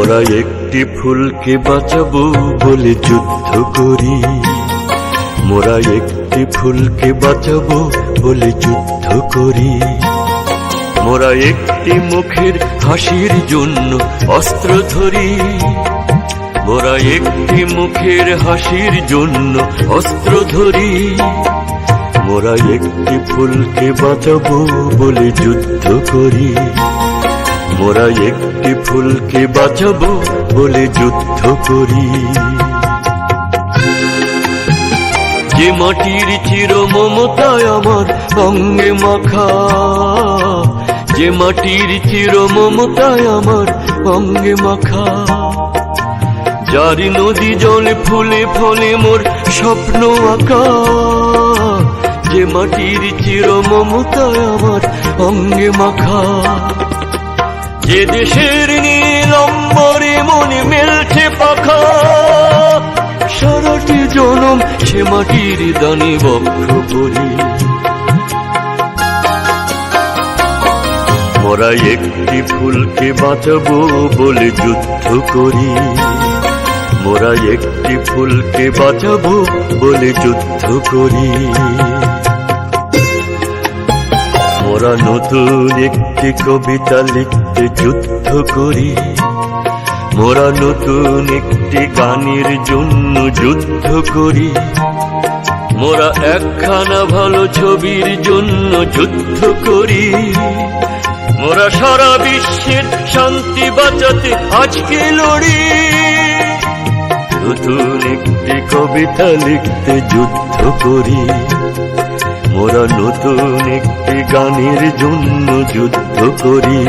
মোরা একটি ফুলকে বাঁচাবো বলে যুদ্ধ করি, মোরা একটি ফুলকে বাঁচাবো বলে যুদ্ধ করি। মোরা একটি মুখের হাসির জন্য অস্ত্র ধরি, মোরা একটি মুখের হাসির জন্য অস্ত্র ধরি। মোরা একটি ফুলকে বাঁচাবো বলে যুদ্ধ করি, মোরা একটি ফুলকে বাঁচাবো বলে যুদ্ধ করি। যে মাটির চির মমতায় আমার অঙ্গে মাখা, যে মাটির চির মমতায় আমার অঙ্গে মাখা, যারি নদী জলে ফুলে ফলে মোর স্বপ্ন আঁকা। যে মাটির চির মমতায় আমার অঙ্গে মাখা, যে দেশের নীল অম্বরে মনে মেলছে পাখা। সারাটি জনম সে মাটির দানে বক্ষ করি। মোরা একটি ফুলকে বাঁচাবো বলে যুদ্ধ করি, মোরা একটি ফুলকে বাঁচাবো বলে যুদ্ধ করি। মোরা নতুন একটি কবিতা লিখতে যুদ্ধ করি, মোরা নতুন একটি গানের জন্য যুদ্ধ করি। মোরা একখানা ভালো ছবির জন্য যুদ্ধ করি। মোরা সারা বিশ্বের শান্তি বাঁচাতে আজকে লড়ি। নতুন একটি কবিতা লিখতে যুদ্ধ করি, মোরা নতুন একটি গানের জন্য যুদ্ধ করি।